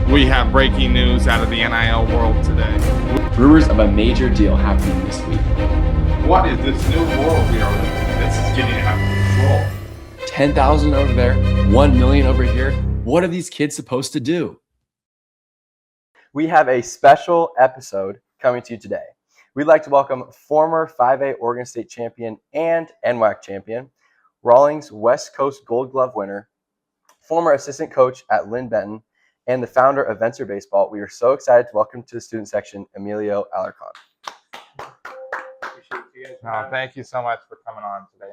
We have breaking news out of the NIL world today. Rumors of a major deal happening this week. What is this new world we are living in? This is getting out of control. 10,000 over there, 1 million over here. What are these kids supposed to do? We have a special episode coming to you today. We'd like to welcome former 5A Oregon State champion and NWAC champion, Rawlings West Coast Gold Glove winner, former assistant coach at Lynn Benton, and the founder of Venture Baseball. We are so excited to welcome to the student section, Emiliano Alarcon. Thank you so much for coming on today.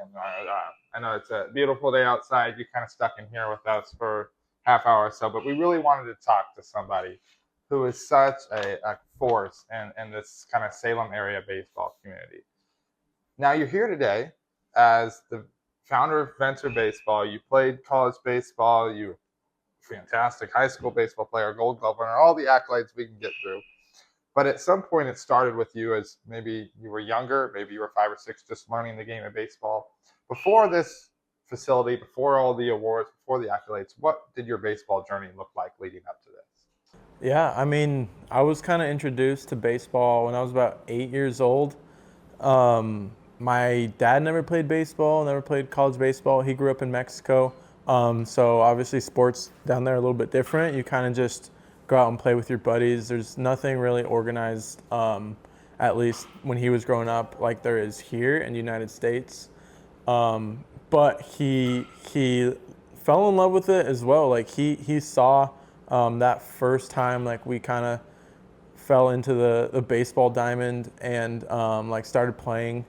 I know it's a beautiful day outside. You're kind of stuck in here with us for half hour or so, but we really wanted to talk to somebody who is such a force in this kind of Salem area baseball community. Now, you're here today as the founder of Venture Baseball. You played college baseball. You were a fantastic high school baseball player, Gold Glove winner, all the accolades we can get through. But at some point, it started with you as maybe you were younger, maybe you were 5 or 6, just learning the game of baseball. Before this facility, before all the awards, before the accolades, what did your baseball journey look like leading up to this? Yeah, I mean, I was kind of introduced to baseball when I was about 8 years old. My dad never played baseball, never played college baseball. He grew up in Mexico. So obviously sports down there are a little bit different. You kind of just go out and play with your buddies. There's nothing really organized, at least when he was growing up, like there is here in the United States. But he fell in love with it as well. Like he saw that first time, like we kind of fell into the baseball diamond and like started playing.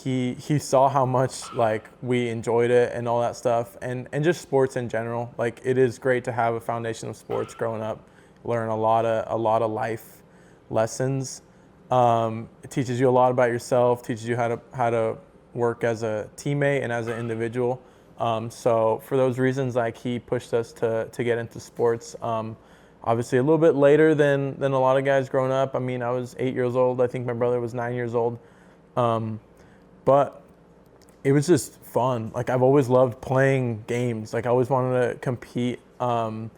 He saw how much like we enjoyed it and all that stuff, and just sports in general. Like it is great to have a foundation of sports growing up, learn a lot of life lessons. It teaches you a lot about yourself, teaches you how to work as a teammate and as an individual. So for those reasons, like he pushed us to get into sports. Obviously a little bit later than a lot of guys growing up. I mean, I was 8 years old. I think my brother was 9 years old. But it was just fun. Like I've always loved playing games. Like I always wanted to compete and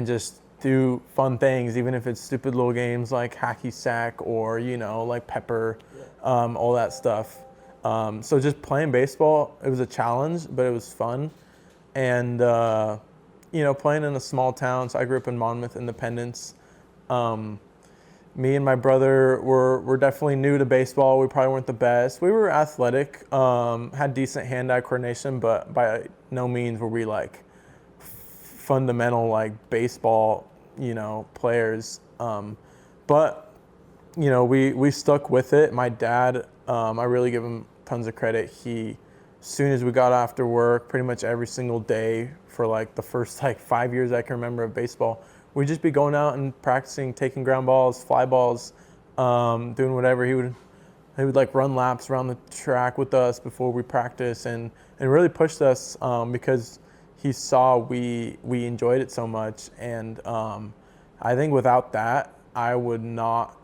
just do fun things, even if it's stupid little games like hacky sack or, like pepper, all that stuff. So just playing baseball, it was a challenge, but it was fun. And, playing in a small town. So I grew up in Monmouth, Independence. Me and my brother were definitely new to baseball. We probably weren't the best. We were athletic, had decent hand-eye coordination, but by no means were we like fundamental like baseball, players. But we stuck with it. My dad, I really give him tons of credit. As soon as we got after work, pretty much every single day for like the first like 5 years I can remember of baseball, we'd just be going out and practicing, taking ground balls, fly balls, doing whatever. He would like run laps around the track with us before we practice, and really pushed us because he saw we enjoyed it so much. And I think without that, I would not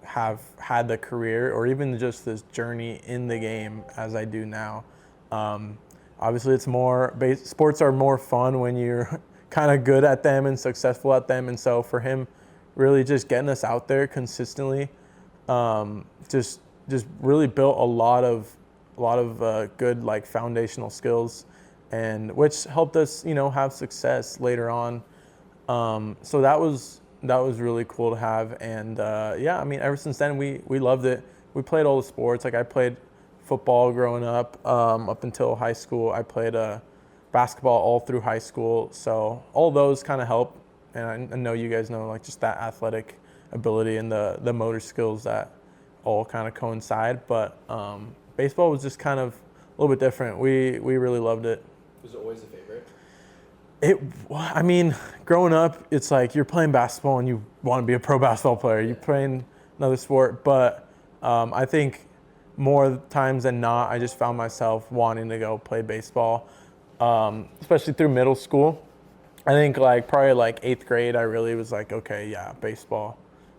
have had the career or even just this journey in the game as I do now. Obviously, sports are more fun when you're kind of good at them and successful at them. And so for him, really just getting us out there consistently, just really built a lot of good like foundational skills, and which helped us, have success later on. So that was really cool to have. And I mean, ever since then, we loved it. We played all the sports. Like I played football growing up, up until high school. I played basketball all through high school. So all those kind of help. And I know you guys know like just that athletic ability and the motor skills that all kind of coincide. But baseball was just kind of a little bit different. We really loved it. Was it always a favorite? I mean, growing up, it's like you're playing basketball and you want to be a pro basketball player. You're playing another sport. But I think more times than not, I just found myself wanting to go play baseball. Especially through middle school. I think like probably like 8th grade, I really was like, okay, yeah, baseball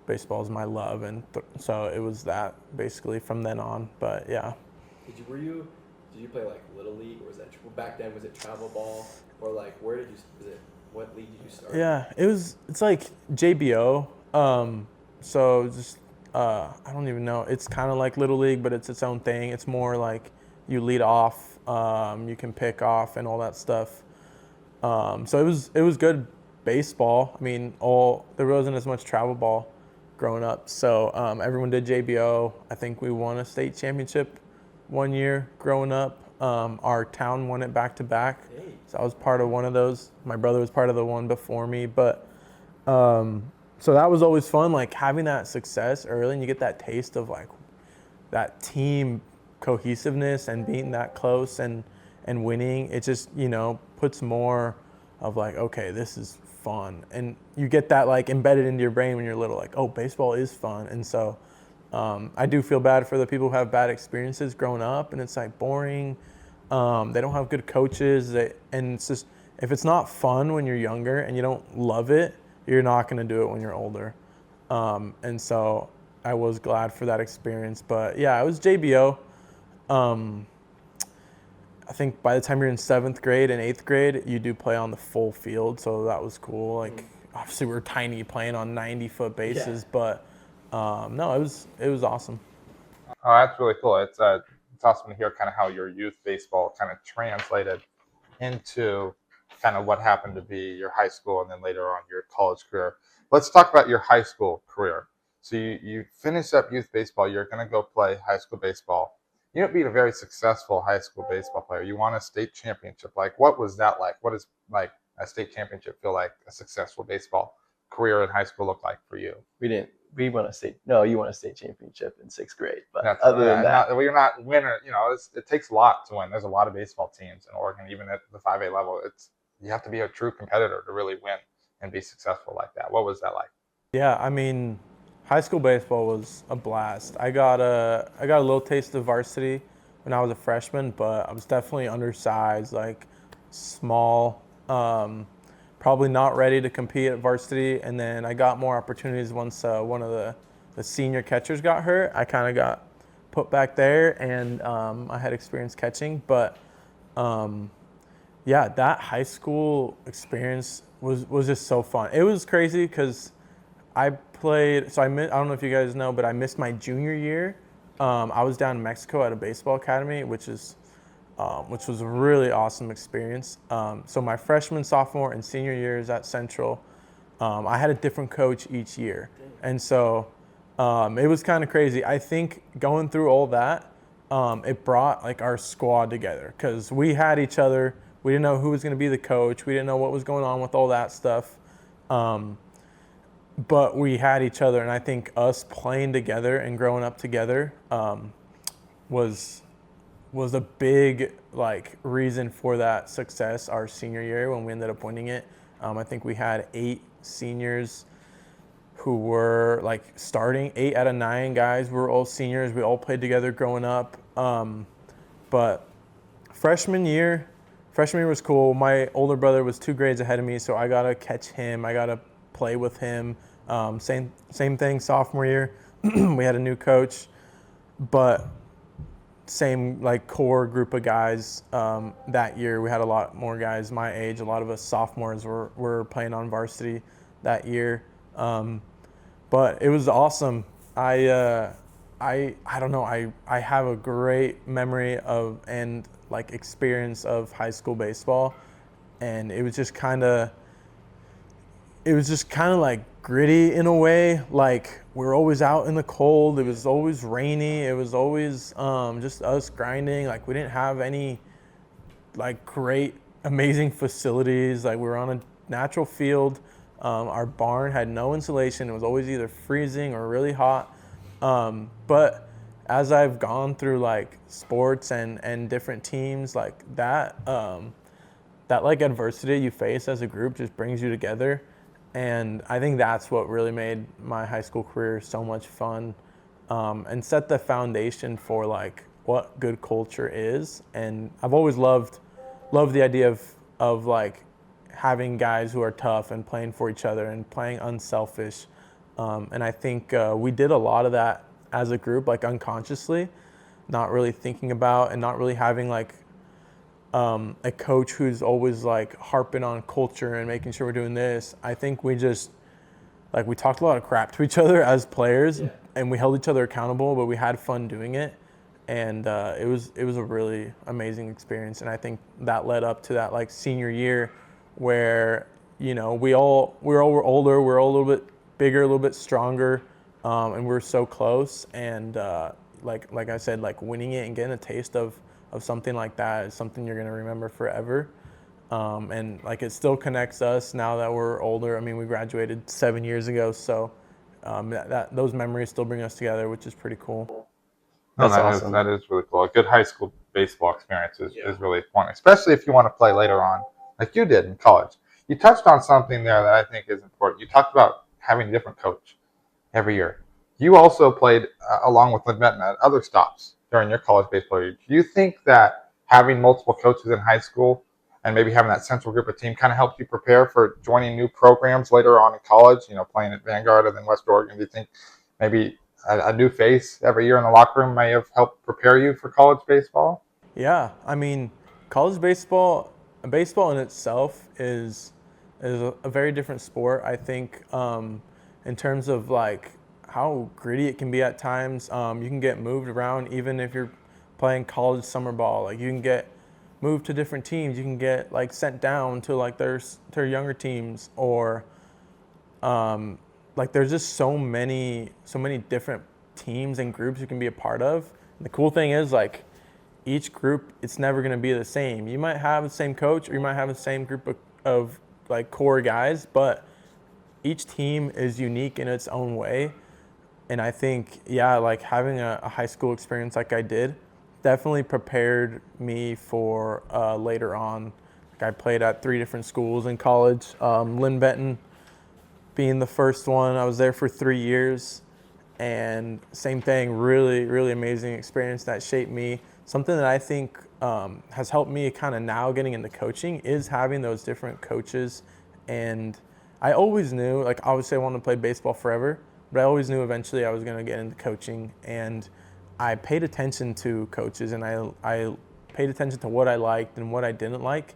is my love. And so it was that basically from then on, but yeah. Did you play like Little League, or was that back then, was it travel ball, or like where did you, was it What league did you start? Yeah, it's like JBO. So just I don't even know. It's kind of like Little League, but it's its own thing. It's more like you lead off, you can pick off and all that stuff. So it was good baseball. I mean, there wasn't as much travel ball growing up. So everyone did JBO. I think we won a state championship one year growing up. Our town won it back to back. So I was part of one of those. My brother was part of the one before me. But so that was always fun, like having that success early, and you get that taste of like that team cohesiveness and being that close and winning. It just, puts more of like, okay, this is fun. And you get that like embedded into your brain when you're little, like, oh, baseball is fun. And so I do feel bad for the people who have bad experiences growing up and it's like boring. They don't have good coaches. And it's just, if it's not fun when you're younger and you don't love it, you're not going to do it when you're older. And so I was glad for that experience. But yeah, it was JBO. I think by the time you're in 7th grade and 8th grade, you do play on the full field. So that was cool. Like, obviously we're tiny playing on 90-foot bases, but no, it was awesome. Oh, that's really cool. It's awesome to hear kind of how your youth baseball kind of translated into kind of what happened to be your high school and then later on your college career. Let's talk about your high school career. So you finish up youth baseball. You're going to go play high school baseball. You have been a very successful high school baseball player. You won a state championship. Like, what was that like? What does like a state championship feel like? A successful baseball career in high school look like for you? We won a state. No, you won a state championship in 6th grade. But That's, other than that, you're not winner. It takes a lot to win. There's a lot of baseball teams in Oregon, even at the 5A level. You have to be a true competitor to really win and be successful like that. What was that like? Yeah, I mean, high school baseball was a blast. I got a little taste of varsity when I was a freshman, but I was definitely undersized, like small, probably not ready to compete at varsity. And then I got more opportunities once one of the senior catchers got hurt. I kind of got put back there, and I had experience catching. But yeah, that high school experience was just so fun. It was crazy because I played. So I don't know if you guys know, but I missed my junior year. I was down in Mexico at a baseball academy, which was a really awesome experience. So my freshman, sophomore, and senior years at Central, I had a different coach each year, and so it was kind of crazy. I think going through all that, it brought like our squad together because we had each other. We didn't know who was going to be the coach. We didn't know what was going on with all that stuff. But we had each other, and I think us playing together and growing up together was a big like reason for that success our senior year when we ended up winning it. I think we had 8 seniors who were like starting. 8 out of 9 guys were all seniors. We all played together growing up. But freshman year was cool. My older brother was 2 grades ahead of me, so I got to catch him. I got to play with him. Same thing sophomore year. We had a new coach, but same like core group of guys. That year we had a lot more guys my age. A lot of us sophomores were playing on varsity that year. But it was awesome. I don't know. I have a great memory of and like experience of high school baseball, and it was just kind of like gritty in a way. Like we were always out in the cold. It was always rainy. It was always just us grinding. Like we didn't have any like great, amazing facilities. Like we were on a natural field. Our barn had no insulation. It was always either freezing or really hot. But as I've gone through like sports and different teams, like that like adversity you face as a group just brings you together. And I think that's what really made my high school career so much fun, and set the foundation for like what good culture is. And I've always loved the idea of like having guys who are tough and playing for each other and playing unselfish. And I think we did a lot of that as a group, like unconsciously, not really thinking about and not really having like a coach who's always like harping on culture and making sure we're doing this. I think we just like we talked a lot of crap to each other as players, and we held each other accountable, but we had fun doing it, and it was a really amazing experience. And I think that led up to that like senior year, where we all were older, we're all a little bit bigger, a little bit stronger, and we're so close. And like I said, like winning it and getting a taste of something like that is something you're gonna remember forever. And like it still connects us now that we're older. I mean, we graduated 7 years ago, so those memories still bring us together, which is pretty cool. No, That's awesome. that is really cool. A good high school baseball experience is really fun, especially if you want to play later on, like you did in college. You touched on something there that I think is important. You talked about having a different coach every year. You also played along with Lynn Benton at other stops during your college baseball year. Do you think that having multiple coaches in high school and maybe having that central group of team kind of helped you prepare for joining new programs later on in college, playing at Vanguard and then West Oregon? Do you think maybe a new face every year in the locker room may have helped prepare you for college baseball? Yeah, I mean, college baseball in itself is a very different sport. I think in terms of like how gritty it can be at times. You can get moved around even if you're playing college summer ball. Like you can get moved to different teams. You can get like sent down to like their younger teams, or like there's just so many different teams and groups you can be a part of. And the cool thing is like each group, it's never going to be the same. You might have the same coach or you might have the same group of like core guys, but each team is unique in its own way. And I think, yeah, like having a high school experience like I did definitely prepared me for later on. Like I played at 3 different schools in college. Lynn Benton being the first one. I was there for 3 years. And same thing, really, really amazing experience that shaped me. Something that I think has helped me kind of now getting into coaching is having those different coaches. And I always knew, like obviously I wanted to play baseball forever, but I always knew eventually I was going to get into coaching. And I paid attention to coaches, and I paid attention to what I liked and what I didn't like.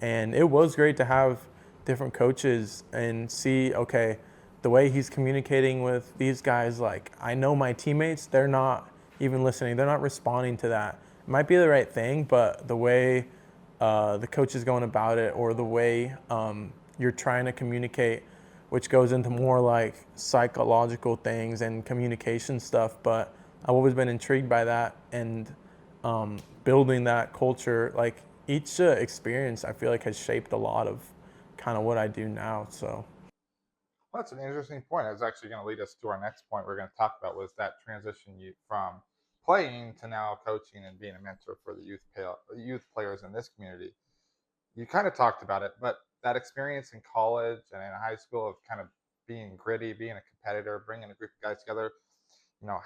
And it was great to have different coaches and see, okay, the way he's communicating with these guys, like I know my teammates, they're not even listening. They're not responding to that. It might be the right thing, but the way the coach is going about it, or the way you're trying to communicate, which goes into more like psychological things and communication stuff. But I've always been intrigued by that, and building that culture. Like each experience, I feel like has shaped a lot of kind of what I do now. So. Well, that's an interesting point. It's actually going to lead us to our next point we're going to talk about, was that transition from playing to now coaching and being a mentor for the youth players in this community. You kind of talked about it, but that experience in college and in high school of kind of being gritty, being a competitor, bringing a group of guys together,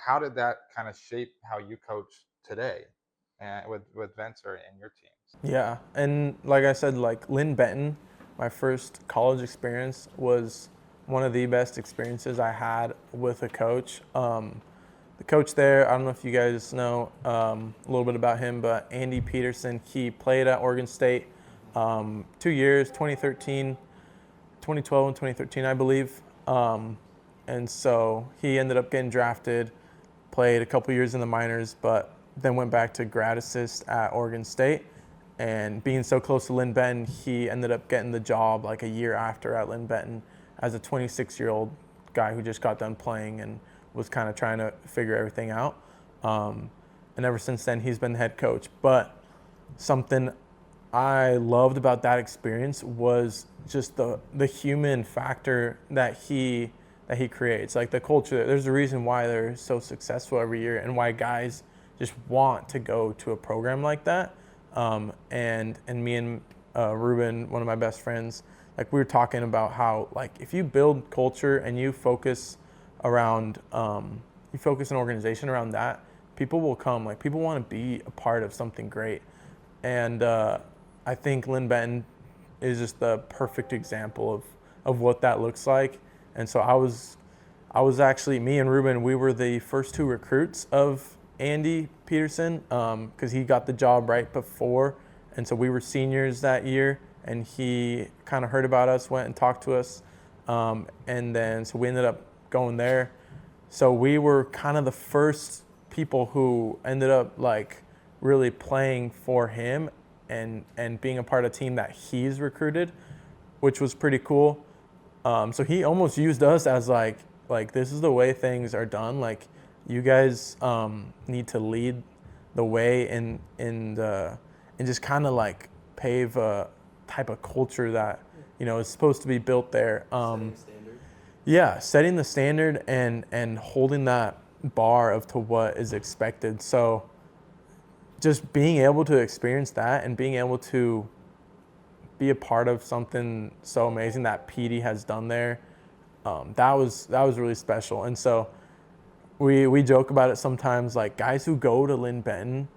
how did that kind of shape how you coach today and with Venture and your teams? Yeah, and like I said, like Lynn Benton, my first college experience was one of the best experiences I had with a coach. The coach there, I don't know if you guys know a little bit about him, but Andy Peterson, he played at Oregon State 2 years, 2013, 2012 and 2013, I believe. And so he ended up getting drafted, played a couple years in the minors, but then went back to grad assist at Oregon State. And being so close to Lynn Benton, he ended up getting the job like a year after at Lynn Benton as a 26-year-old guy who just got done playing and was kind of trying to figure everything out. And ever since then, he's been the head coach. But something I loved about that experience was just the human factor that he creates, like the culture. There's a reason why they're so successful every year and why guys just want to go to a program like that. And me and Ruben, one of my best friends, like we were talking about how like if you build culture and you focus around you focus an organization around that, people will come. Like people want to be a part of something great. And I think Lynn Benton is just the perfect example of what that looks like. And so I was actually, me and Ruben, we were the first 2 recruits of Andy Peterson, because he got the job right before And so we were seniors that year, and he kind of heard about us, went and talked to us. And then so we ended up going there. So we were kind of the first people who ended up like really playing for him and being a part of a team that he's recruited, which was pretty cool. So he almost used us as like this is the way things are done. Like you guys need to lead the way and just kind of like pave a type of culture that is supposed to be built there. Yeah, setting the standard and holding that bar of to what is expected. So just being able to experience that and being able to be a part of something so amazing that PD has done there, that was really special. And so we joke about it sometimes, like guys who go to Lynn Benton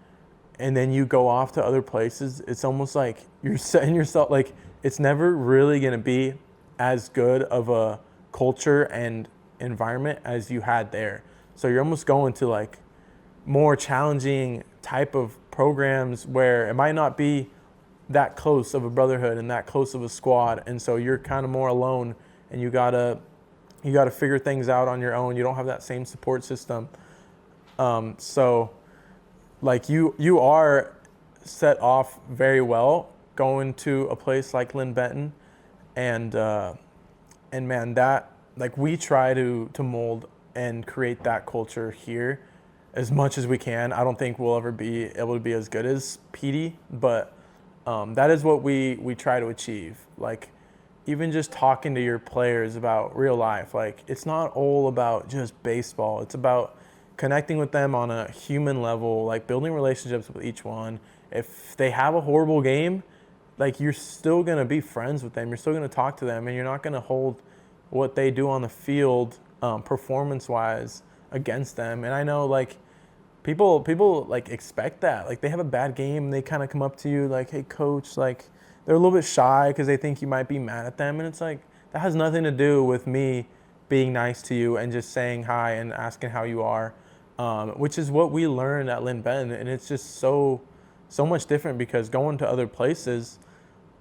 and then you go off to other places, it's almost like you're setting yourself, like it's never really going to be as good of a culture and environment as you had there. So you're almost going to like more challenging type of programs where it might not be that close of a brotherhood and that close of a squad, and so you're kind of more alone and you gotta figure things out on your own. You don't have that same support system. So like you are set off very well going to a place like Lynn Benton, and man, that like we try to mold and create that culture here as much as we can. I don't think we'll ever be able to be as good as PD, but that is what we try to achieve. Like even just talking to your players about real life, like it's not all about just baseball. It's about connecting with them on a human level, like building relationships with each one. If they have a horrible game, like you're still going to be friends with them. You're still going to talk to them, and you're not going to hold what they do on the field performance-wise against them. And I know like people like expect that. Like they have a bad game, and they kind of come up to you like, "Hey, coach," like they're a little bit shy because they think you might be mad at them. And it's like that has nothing to do with me being nice to you and just saying hi and asking how you are, which is what we learned at Lynn Benton. And it's just so much different because going to other places,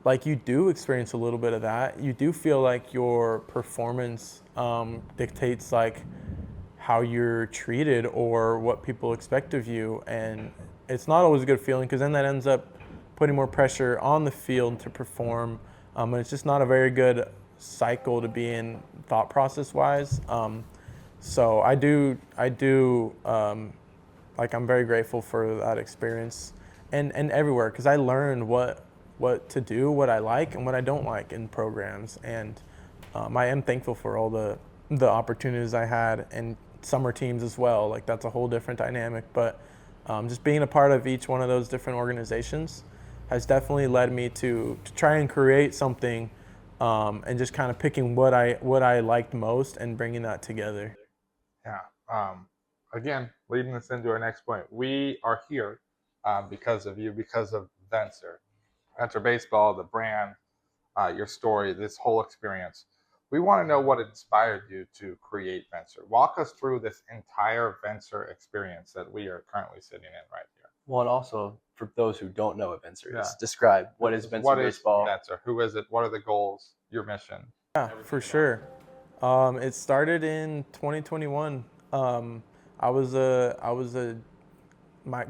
like you do experience a little bit of that. You do feel like your performance dictates like how you're treated or what people expect of you, and it's not always a good feeling because then that ends up putting more pressure on the field to perform, and it's just not a very good cycle to be in thought process wise. So I do like I'm very grateful for that experience and everywhere because I learned what to do, what I like and what I don't like in programs, and I am thankful for all the opportunities I had and summer teams as well. Like that's a whole different dynamic, but just being a part of each one of those different organizations has definitely led me to try and create something, and just kind of picking what I liked most and bringing that together. Yeah. Again, leading us into our next point, we are here because of you, because of Venture Baseball, the brand, your story, this whole experience. We want to know what inspired you to create Venture. Walk us through this entire Venture experience that we are currently sitting in right here. Well, and also for those who don't know what Venture is, Yeah. describe what is Venture Baseball. Venture? Who is it? What are the goals? Your mission? Yeah, for sure. It started in 2021. I was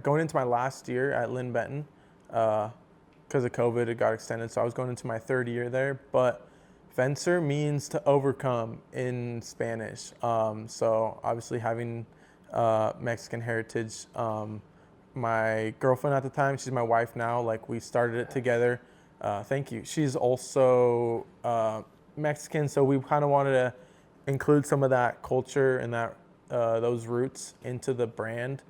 going into my last year at Lynn Benton. Because of COVID, it got extended, so I was going into my third year there. But vencer means to overcome in Spanish. So obviously having Mexican heritage, my girlfriend at the time, she's my wife now, like we started it together. Thank you. She's also Mexican, so we kind of wanted to include some of that culture and that those roots into the brand.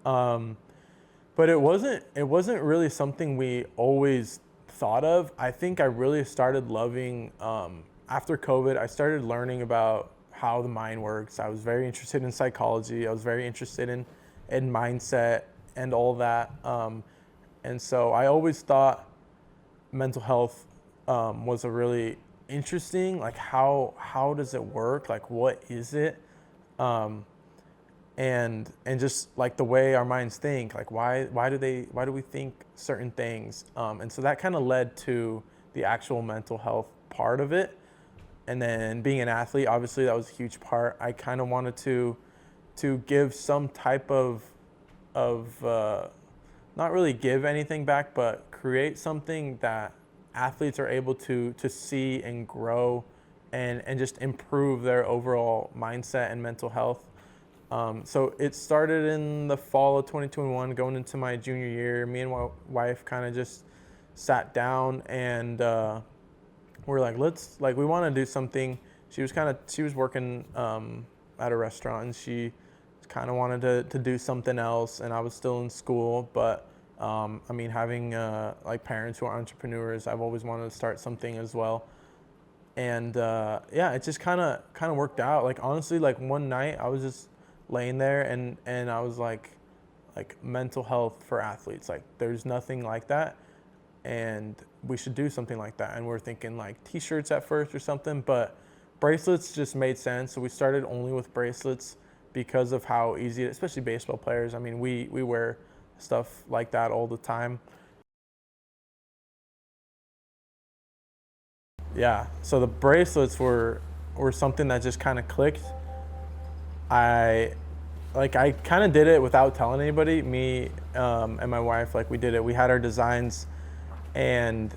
But it wasn't really something we always thought of. I think I really started loving, after COVID, I started learning about how the mind works. I was very interested in psychology. I was very interested in mindset and all that. And so I always thought mental health was a really interesting, like how does it work? Like what is it? and just like the way our minds think, like why do we think certain things, and so that kind of led to the actual mental health part of it. And then being an athlete, obviously that was a huge part. I kind of wanted to give some type of not really give anything back, but create something that athletes are able to see and grow and just improve their overall mindset and mental health. So it started in the fall of 2021, going into my junior year. Me and my wife kind of just sat down and we're like, we want to do something. She was working at a restaurant, and she kind of wanted to do something else, and I was still in school. But I mean, having like parents who are entrepreneurs, I've always wanted to start something as well. And yeah, it just kind of worked out. Like honestly, like one night I was just laying there and I was like mental health for athletes. Like there's nothing like that, and we should do something like that. And we're thinking like t-shirts at first or something, but bracelets just made sense. So we started only with bracelets because of how easy, especially baseball players. I mean, we wear stuff like that all the time. Yeah, so the bracelets were something that just kind of clicked. I kind of did it without telling anybody. Me and my wife, like we did it. We had our designs, and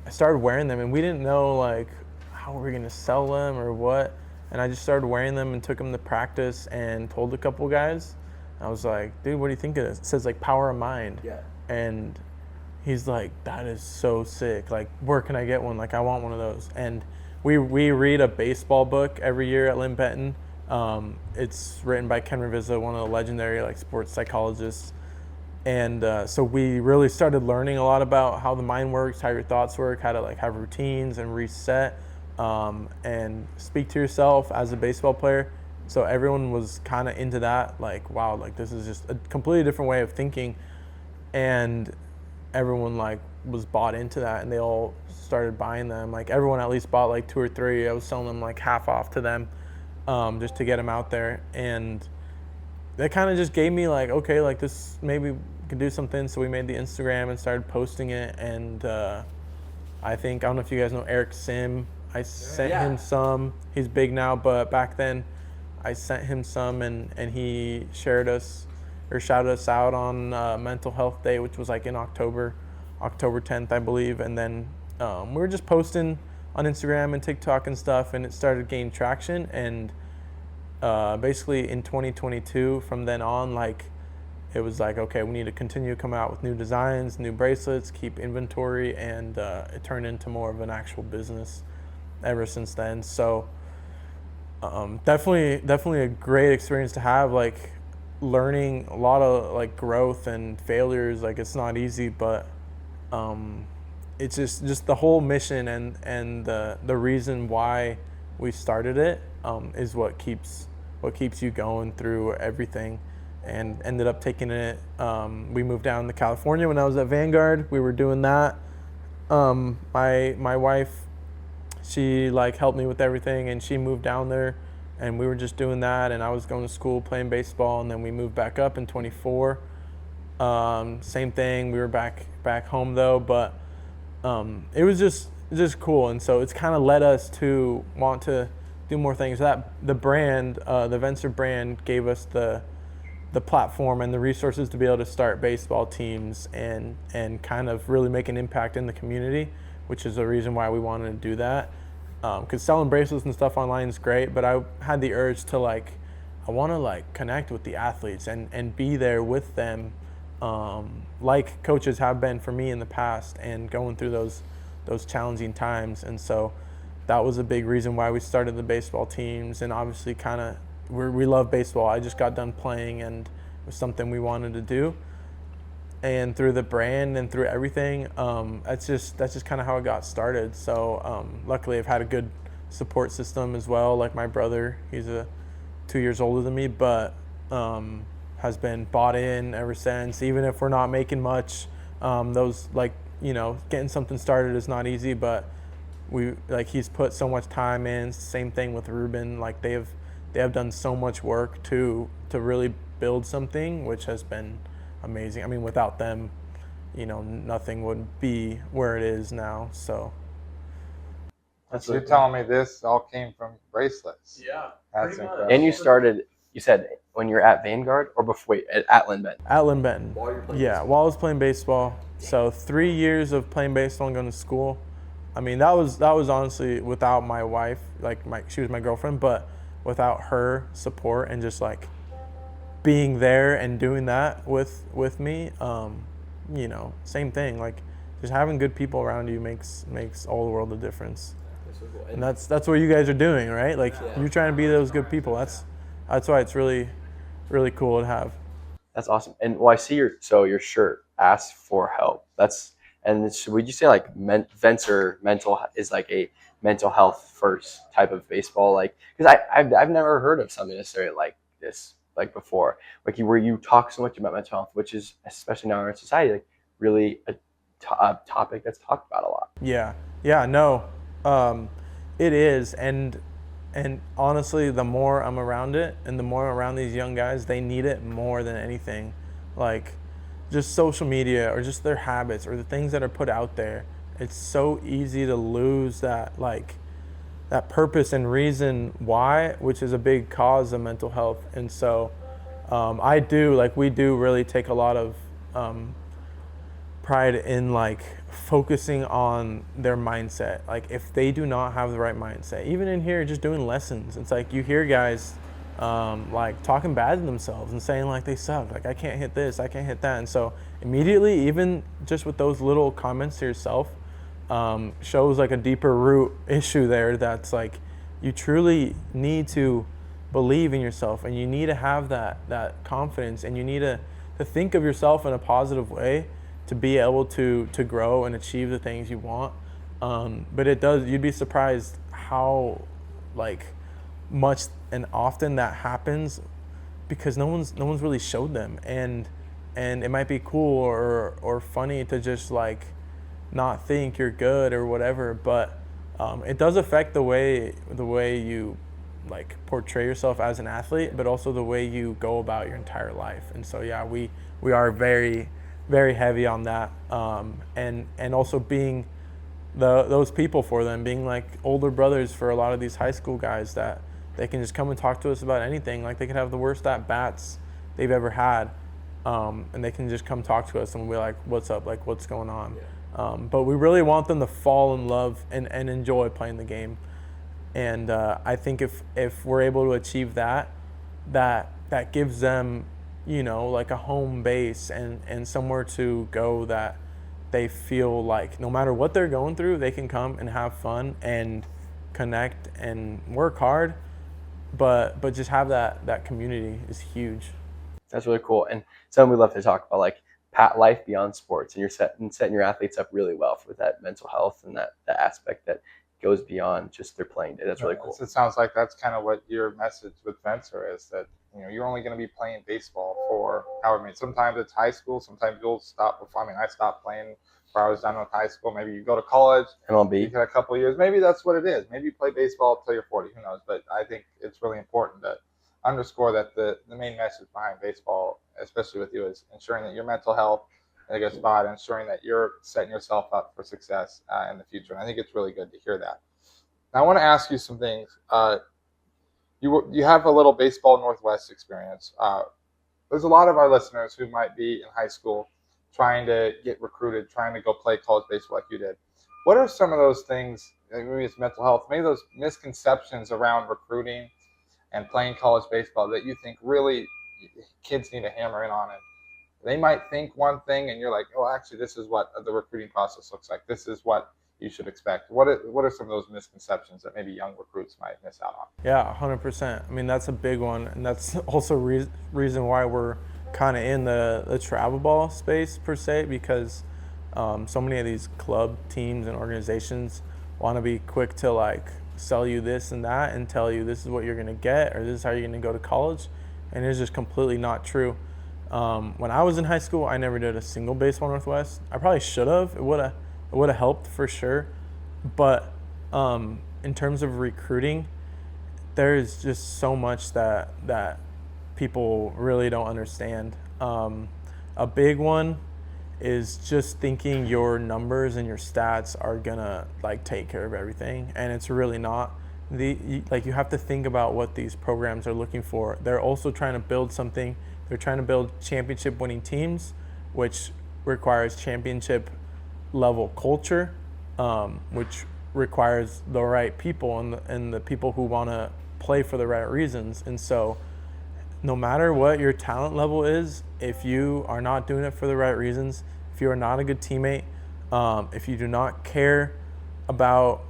I started wearing them, and we didn't know like how we were gonna sell them or what. And I just started wearing them and took them to practice and told a couple guys. I was like, dude, what do you think of this? It says like power of mind. Yeah. And he's like, that is so sick. Like, where can I get one? Like, I want one of those. And we read a baseball book every year at Lynn Benton. It's written by Ken Revizza, one of the legendary like sports psychologists. And so we really started learning a lot about how the mind works, how your thoughts work, how to like have routines and reset, and speak to yourself as a baseball player. So everyone was kind of into that, like, wow, like this is just a completely different way of thinking. And everyone like was bought into that, and they all started buying them. Like everyone at least bought like 2 or 3. I was selling them like half off to them, just to get them out there. And that kind of just gave me like, okay, like this, maybe we could do something. So we made the Instagram and started posting it. And I don't know if you guys know Eric Sim. I sent him some. He's big now, but back then I sent him some, and he shouted us out on Mental Health Day, which was like in October 10th, I believe. And then we were just posting on Instagram and TikTok and stuff, and it started gaining traction. And basically in 2022, from then on, like it was like, okay, we need to continue to come out with new designs, new bracelets, keep inventory, and it turned into more of an actual business ever since then. So definitely a great experience to have, like learning a lot of like growth and failures. Like it's not easy, but it's just the whole mission and the reason why we started it is what keeps you going through everything. And ended up taking it. We moved down to California when I was at Vanguard. We were doing that. My wife, she like helped me with everything, and she moved down there, and we were just doing that. And I was going to school playing baseball, and then we moved back up in 24. Same thing. We were back home though, but it was just cool. And so it's kind of led us to want to do more things. That the brand, the Venture brand, gave us the platform and the resources to be able to start baseball teams and kind of really make an impact in the community, which is the reason why we wanted to do that. Because selling bracelets and stuff online is great, but I had the urge to I want to connect with the athletes and be there with them, like coaches have been for me in the past, and going through those challenging times. And so that was a big reason why we started the baseball teams. And obviously we love baseball. I just got done playing, and it was something we wanted to do. And through the brand and through everything, that's just kind of how it got started. So luckily I've had a good support system as well. Like my brother, he's 2 years older than me, but has been bought in ever since. Even if we're not making much, getting something started is not easy, but he's put so much time in. Same thing with Ruben. Like they've they have done so much work to really build something, which has been amazing. I mean, without them, nothing would be where it is now. So That's So really you're cool. telling me this all came from bracelets? yeah, That's pretty much. incredible. And you started, you said, when you're at Vanguard or before, wait, at Lynn Benton? At Lynn Benton. While you're playing Yeah, baseball. while I was playing baseball. So 3 years of playing baseball and going to school. I mean, that was honestly without my wife. Like she was my girlfriend, but without her support and just like being there and doing that with me, same thing. Like just having good people around you makes all the world a difference. That's really cool. And that's what you guys are doing, right? Like you're trying to be those good people. That's why it's really, really cool to have. That's awesome. And well, I see your shirt asks for help. Would you say like Venture mental is like a mental health first type of baseball? Like, because I've never heard of something necessarily like this like before, like where you talk so much about mental health, which is especially now in our society, like really a topic that's talked about a lot. Yeah, no, it is, and honestly, the more I'm around it, and the more I'm around these young guys, they need it more than anything, like just social media or just their habits or the things that are put out there. It's so easy to lose that purpose and reason why, which is a big cause of mental health, and so we do really take a lot of pride in like focusing on their mindset. Like if they do not have the right mindset, even in here just doing lessons, it's like you hear guys like talking bad to themselves and saying like they suck, like I can't hit this, I can't hit that, and so immediately, even just with those little comments to yourself, shows like a deeper root issue there. That's like you truly need to believe in yourself, and you need to have that confidence, and you need to think of yourself in a positive way to be able to grow and achieve the things you want. But you'd be surprised how like much and often that happens because no one's really showed them, and it might be cool or funny to just like not think you're good or whatever, but it does affect the way you like portray yourself as an athlete, but also the way you go about your entire life. And so yeah, we are very, very heavy on that, and also being those people for them, being like older brothers for a lot of these high school guys that they can just come and talk to us about anything. Like they could have the worst at bats they've ever had, and they can just come talk to us and we're like, what's up, like what's going on. But we really want them to fall in love and enjoy playing the game. And I think if we're able to achieve that gives them, like a home base and somewhere to go that they feel like no matter what they're going through, they can come and have fun and connect and work hard, but just have that community is huge. That's really cool, and something we love to talk about, like life beyond sports, and you're setting your athletes up really well for that mental health and that aspect that goes beyond just their playing day. That's really cool. It sounds like that's kind of what your message with Venture is, that you're only going to be playing baseball for however many. Sometimes it's high school. Sometimes you'll stop before. I stopped playing before I was done with high school. Maybe you go to college. MLB. You get a couple of years. Maybe that's what it is. Maybe you play baseball until you're 40. Who knows? But I think it's really important to underscore that the main message behind baseball, especially with you, is ensuring that your mental health in a good spot, ensuring that you're setting yourself up for success in the future. And I think it's really good to hear that. Now, I want to ask you some things. You have a little baseball Northwest experience. There's a lot of our listeners who might be in high school trying to get recruited, trying to go play college baseball like you did. What are some of those things, maybe it's mental health, maybe those misconceptions around recruiting and playing college baseball that you think really kids need to hammer in on it? They might think one thing and you're like, oh, actually, this is what the recruiting process looks like. This is what you should expect. What are some of those misconceptions that maybe young recruits might miss out on? Yeah, 100%. That's a big one, and that's also reason why we're kind of in the travel ball space per se, because so many of these club teams and organizations want to be quick to like sell you this and that and tell you this is what you're going to get or this is how you're going to go to college, and it's just completely not true. When I was in high school, I never did a single baseball Northwest. I probably should have. It would have helped for sure. But in terms of recruiting, there is just so much that people really don't understand. A big one is just thinking your numbers and your stats are gonna like take care of everything, and it's really not. You have to think about what these programs are looking for. They're also trying to build something. They're trying to build championship winning teams, which requires championship level culture, which requires the right people and the people who want to play for the right reasons. And so no matter what your talent level is, if you are not doing it for the right reasons, if you are not a good teammate, if you do not care about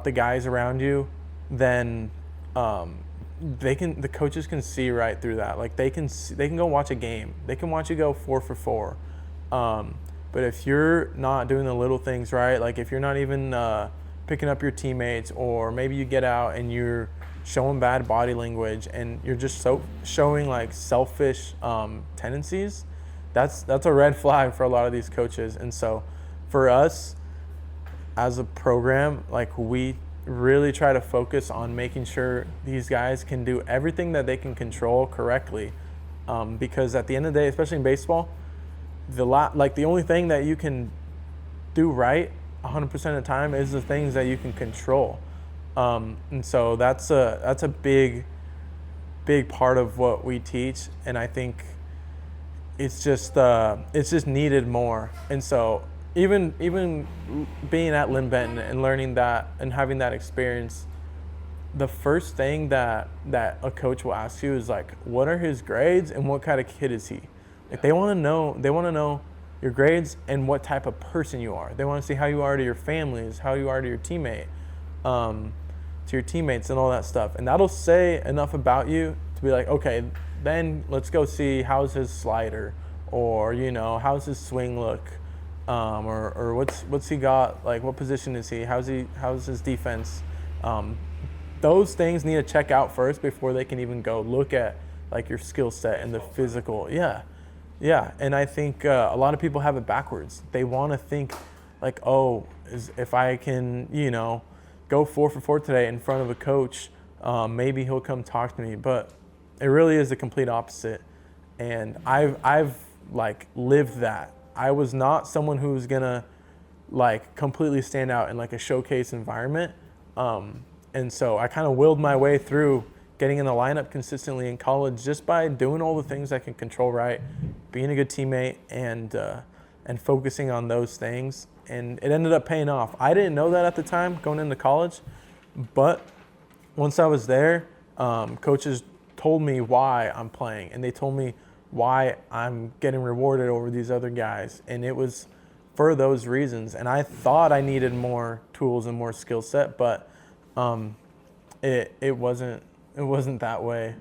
the guys around you, then the coaches can see right through that. Like they can go watch a game. They can watch you go 4 for 4. But if you're not doing the little things right, like if you're not even picking up your teammates, or maybe you get out and you're showing bad body language and you're just showing like selfish tendencies, that's a red flag for a lot of these coaches. And so for us as a program, like we really try to focus on making sure these guys can do everything that they can control correctly, because at the end of the day, especially in baseball, the only thing that you can do right 100% of the time is the things that you can control. And so that's a big part of what we teach, and I think it's just needed more. And so even being at Lynn Benton and learning that and having that experience, the first thing that a coach will ask you is like, what are his grades and what kind of kid is he? Like they want to know your grades and what type of person you are. They want to see how you are to your families, how you are to your teammates and all that stuff. And that'll say enough about you to be like, okay, then let's go see how's his slider, or how's his swing look, or what's he got, like what position is he, how's his defense. Those things need to check out first before they can even go look at like your skill set and the physical. Yeah, and I think a lot of people have it backwards. They want to think like, oh, if I can, go 4 for 4 today in front of a coach, maybe he'll come talk to me. But it really is the complete opposite. And I've like lived that. I was not someone who's gonna like completely stand out in like a showcase environment. And so I kind of willed my way through getting in the lineup consistently in college just by doing all the things I can control right, being a good teammate, and focusing on those things. And it ended up paying off. I didn't know that at the time going into college, but once I was there, coaches told me why I'm playing, and they told me why I'm getting rewarded over these other guys. And it was for those reasons. And I thought I needed more tools and more skill set, but it wasn't that way.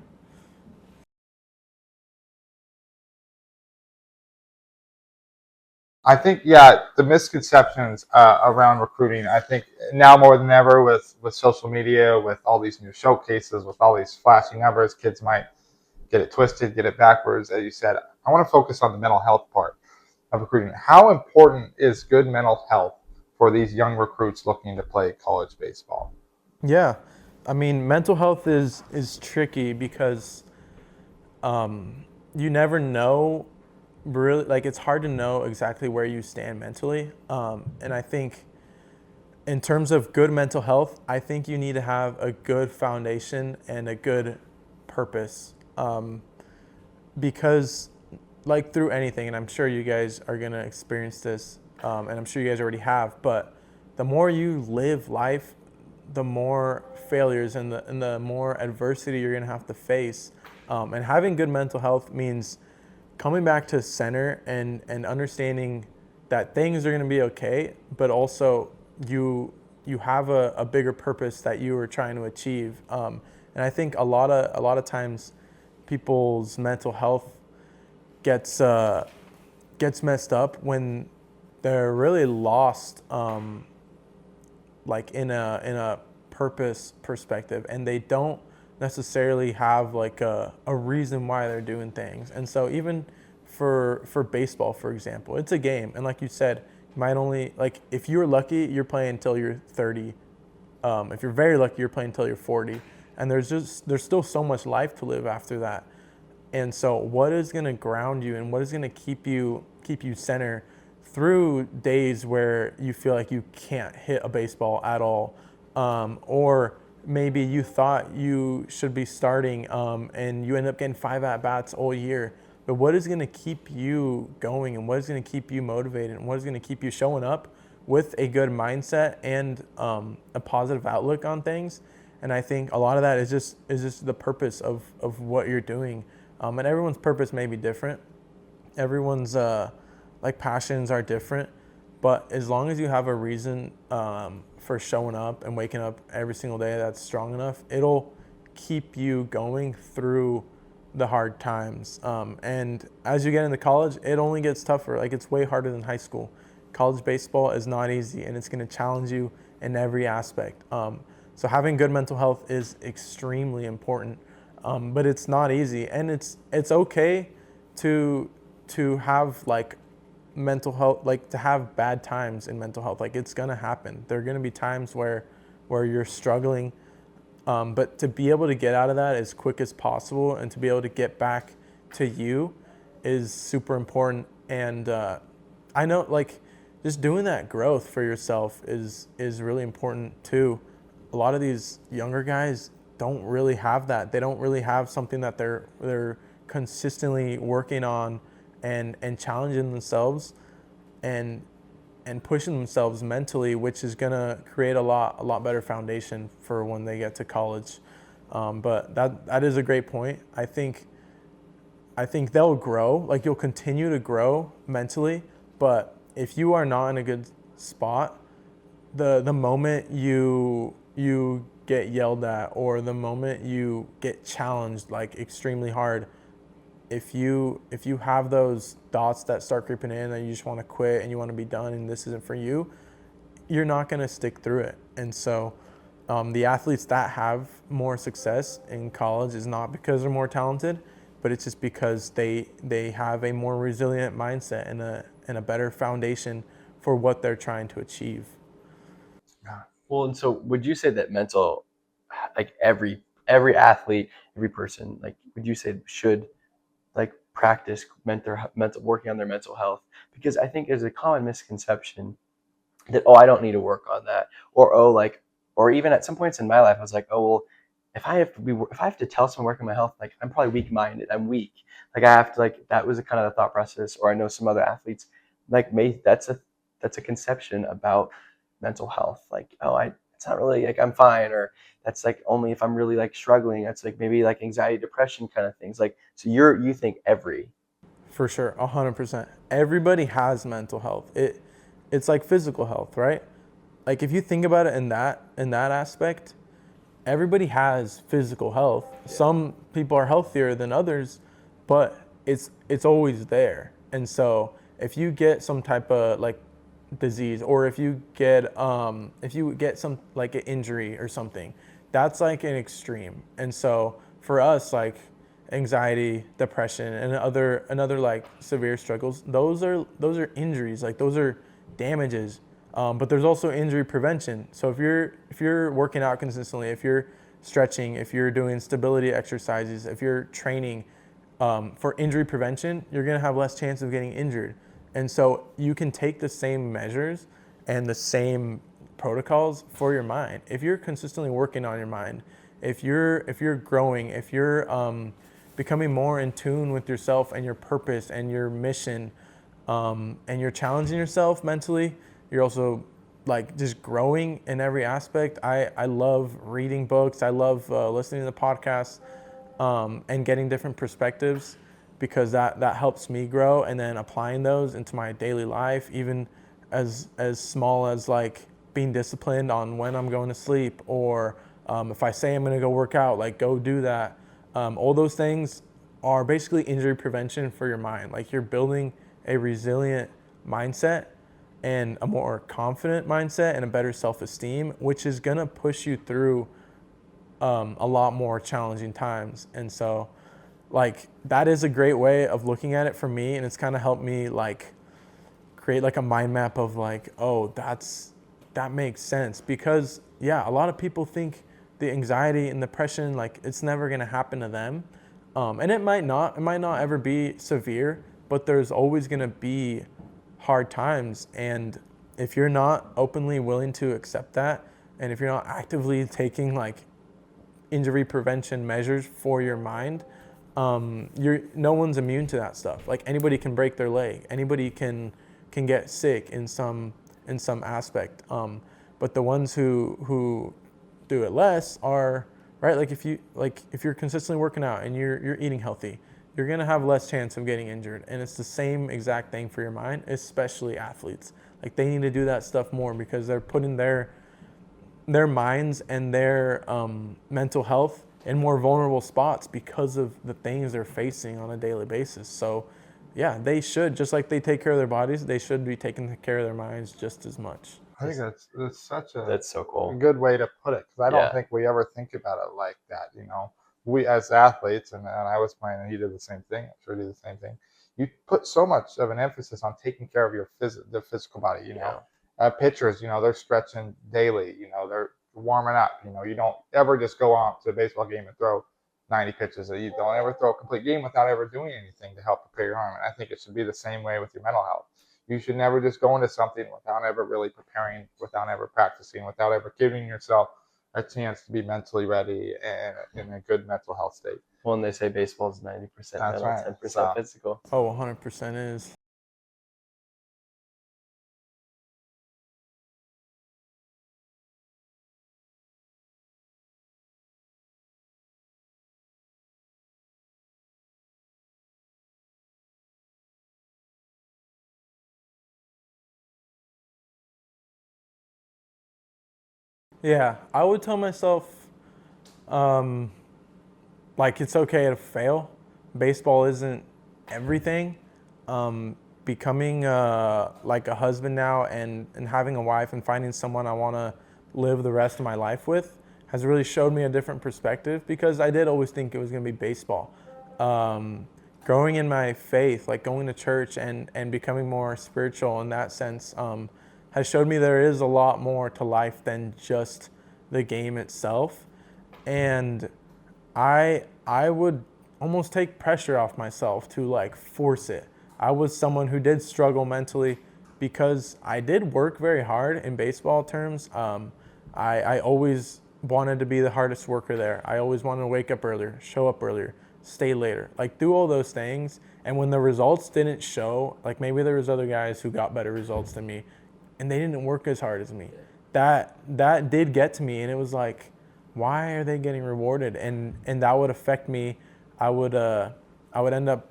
I think, yeah, the misconceptions around recruiting, I think now more than ever with social media, with all these new showcases, with all these flashy numbers, kids might get it twisted, get it backwards. As you said, I want to focus on the mental health part of recruiting. How important is good mental health for these young recruits looking to play college baseball? Yeah, I mean, mental health is tricky because you never know. Really, like it's hard to know exactly where you stand mentally. And I think in terms of good mental health, I think you need to have a good foundation and a good purpose. Because like through anything, and I'm sure you guys are going to experience this, and I'm sure you guys already have, but the more you live life, the more failures and the more adversity you're going to have to face. And having good mental health means coming back to center and understanding that things are going to be okay, but also you have a bigger purpose that you are trying to achieve. And I think a lot of times people's mental health gets messed up when they're really lost, like in a purpose perspective, and they don't necessarily have like a reason why they're doing things. And so even for baseball, for example, it's a game, and like you said, you might only, like if you're lucky, you're playing until you're 30. If you're very lucky, you're playing until you're 40. and there's still so much life to live after that. And so what is going to ground you and what is going to keep you center through days where you feel like you can't hit a baseball at all, or maybe you thought you should be starting, and you end up getting 5 at-bats all year. But what is going to keep you going, and what is going to keep you motivated, and what is going to keep you showing up with a good mindset and a positive outlook on things? And I think a lot of that is just the purpose of what you're doing. And everyone's purpose may be different. Everyone's passions are different. But as long as you have a reason for showing up and waking up every single day that's strong enough, it'll keep you going through the hard times. And as you get into college, it only gets tougher. Like, it's way harder than high school. College baseball is not easy, and it's going to challenge you in every aspect. So having good mental health is extremely important, but it's not easy. And it's okay to have like mental health, like to have bad times in mental health. Like, it's gonna happen. There are gonna be times where you're struggling, but to be able to get out of that as quick as possible and to be able to get back to you is super important. And I know, like, just doing that growth for yourself is really important too. A lot of these younger guys don't really have that. They don't really have something that they're consistently working on and challenging themselves and pushing themselves mentally, which is gonna create a lot better foundation for when they get to college. But that is a great point. I think they'll grow. Like, you'll continue to grow mentally, but if you are not in a good spot, the moment you get yelled at, or the moment you get challenged like extremely hard, if you have those thoughts that start creeping in and you just want to quit and you want to be done and this isn't for you, you're not going to stick through it. And so the athletes that have more success in college is not because they're more talented, but it's just because they have a more resilient mindset and a better foundation for what they're trying to achieve. Well, and so would you say that mental, like every athlete, every person, like, would you say should like practice mental working on their mental health? Because I think there's a common misconception that, oh, I don't need to work on that, or oh, like, or even at some points in my life I was like, oh, well, if I have to tell someone working on my health, like, I'm probably weak-minded, I'm weak, like I have to, like, that was a kind of the thought process. Or I know some other athletes, like, that's a conception about mental health, like, oh, it's not really, like, I'm fine, or that's like only if I'm really like struggling. That's like maybe like anxiety, depression kind of things. Like, so you think For sure, 100%. Everybody has mental health. It's like physical health, right? Like, if you think about it in that aspect, everybody has physical health. Yeah. Some people are healthier than others, but it's always there. And so if you get some type of like disease, or if you get some like an injury or something, that's like an extreme. And so for us, like anxiety, depression, and another like severe struggles, those are injuries, like those are damages. But there's also injury prevention. So if you're working out consistently, if you're stretching, if you're doing stability exercises, if you're training for injury prevention, you're gonna have less chance of getting injured. And so you can take the same measures and the same protocols for your mind. If you're consistently working on your mind, if you're growing, if you're becoming more in tune with yourself and your purpose and your mission, and you're challenging yourself mentally, you're also like just growing in every aspect. I love reading books. I love listening to podcasts, and getting different perspectives, because that helps me grow, and then applying those into my daily life, even as small as like being disciplined on when I'm going to sleep, or if I say I'm going to go work out, like go do that. All those things are basically injury prevention for your mind. Like, you're building a resilient mindset and a more confident mindset and a better self-esteem, which is going to push you through a lot more challenging times. And so, like, that is a great way of looking at it for me, and it's kind of helped me like create like a mind map of like, oh, that makes sense. Because yeah, a lot of people think the anxiety and depression, like it's never going to happen to them. And it might not ever be severe, but there's always going to be hard times. And if you're not openly willing to accept that, and if you're not actively taking like injury prevention measures for your mind, no one's immune to that stuff. Like anybody can break their leg, anybody can get sick in some aspect. But the ones who do it less are right. Like if you're consistently working out and you're eating healthy, you're gonna have less chance of getting injured. And it's the same exact thing for your mind, especially athletes. Like they need to do that stuff more because they're putting their minds and their mental health in more vulnerable spots because of the things they're facing on a daily basis. So yeah, they should, just like they take care of their bodies, they should be taking care of their minds just as much. I think that's such a That's so cool. good way to put it, because I don't think we ever think about it like that. We as athletes, and I was playing, and he did the same thing. I'm sure he did the same thing. You put so much of an emphasis on taking care of the physical body. Pitchers, they're stretching daily. They're warming up. You don't ever just go out to a baseball game and throw 90 pitches. You don't ever throw a complete game without ever doing anything to help prepare your arm. And I think it should be the same way with your mental health. You should never just go into something without ever really preparing, without ever practicing, without ever giving yourself a chance to be mentally ready and in a good mental health state. Well, and they say baseball is 90% mental, right. 10% physical. Oh, 100% is. Yeah, I would tell myself, like it's okay to fail. Baseball isn't everything. Becoming like a husband now and having a wife and finding someone I want to live the rest of my life with has really showed me a different perspective, because I did always think it was going to be baseball. Growing in my faith, like going to church and becoming more spiritual in that sense, has showed me there is a lot more to life than just the game itself. And I would almost take pressure off myself to like force it. I was someone who did struggle mentally because I did work very hard in baseball terms. I always wanted to be the hardest worker there. I always wanted to wake up earlier, show up earlier, stay later, like do all those things. And when the results didn't show, like maybe there was other guys who got better results than me and they didn't work as hard as me. That did get to me, and it was like, why are they getting rewarded? And that would affect me. I would end up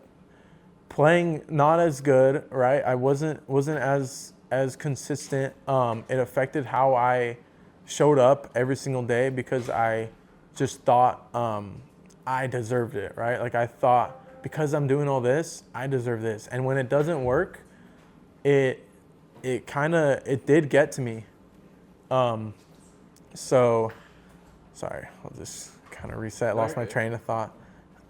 playing not as good, right? I wasn't as consistent. It affected how I showed up every single day because I just thought I deserved it, right? Like I thought because I'm doing all this, I deserve this. And when it doesn't work, it did get to me. So sorry, I'll just kind of reset. Lost my train of thought.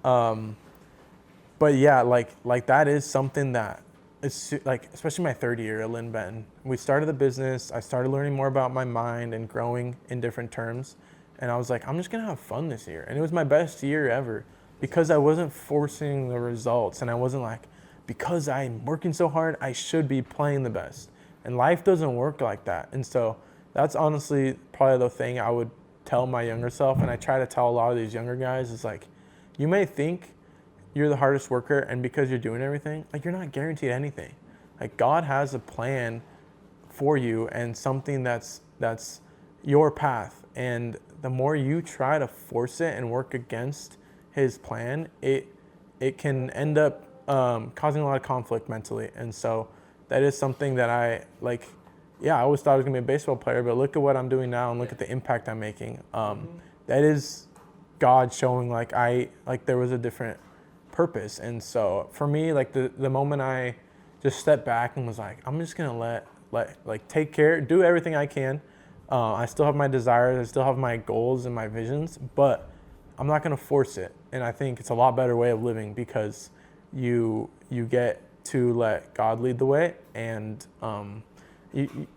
But yeah, like that is something that it's like, especially my third year at Lynn Benton. We started the business. I started learning more about my mind and growing in different terms. And I was like, I'm just gonna have fun this year. And it was my best year ever because I wasn't forcing the results, and I wasn't like, because I'm working so hard, I should be playing the best. And life doesn't work like that. And so that's honestly probably the thing I would tell my younger self, and I try to tell a lot of these younger guys, is like, you may think you're the hardest worker, and because you're doing everything, like you're not guaranteed anything. Like God has a plan for you and something that's your path. And the more you try to force it and work against his plan, it can end up causing a lot of conflict mentally. And so that is something that I like. Yeah, I always thought I was gonna be a baseball player, but look at what I'm doing now and look at the impact I'm making. That is God showing like there was a different purpose. And so for me, like the moment I just stepped back and was like, I'm just gonna let like take care, do everything I can. I still have my desires, I still have my goals and my visions, but I'm not gonna force it. And I think it's a lot better way of living because you get to let God lead the way, and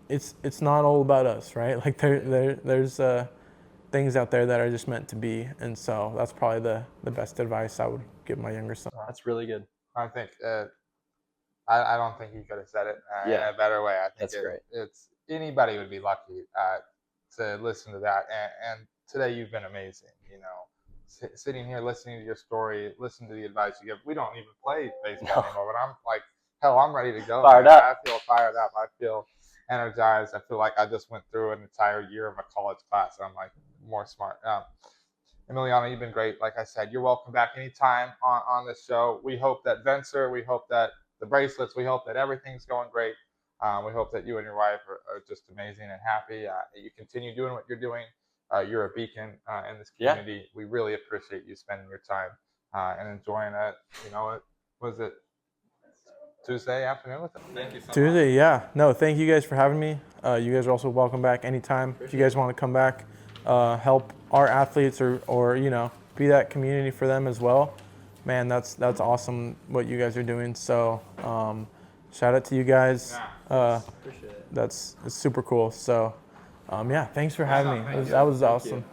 it's not all about us, right? Like there's things out there that are just meant to be. And so that's probably the best advice I would give my younger son. That's really good. I think I don't think you could have said it in a better way. I think That's great. It's anybody would be lucky to listen to that. And today you've been amazing. You know, sitting here listening to your story, listening to the advice you give. We don't even play baseball anymore, but I'm like, hell, I'm ready to go. Fired up. I feel fired up. I feel energized. I feel like I just went through an entire year of a college class. I'm like more smart. Emiliano, you've been great. Like I said, you're welcome back anytime on this show. We hope that Vencer, we hope that the bracelets, we hope that everything's going great. We hope that you and your wife are just amazing and happy. You continue doing what you're doing. You're a beacon in this community. We really appreciate you spending your time and enjoying it. You know, was it Tuesday afternoon with us? Thank you so much. Tuesday, yeah. No, thank you guys for having me. You guys are also welcome back anytime. If you guys want to come back, help our athletes or you know, be that community for them as well. Man, that's awesome what you guys are doing. So shout out to you guys. Appreciate it. It's super cool. So yeah, thanks for having me. That was awesome.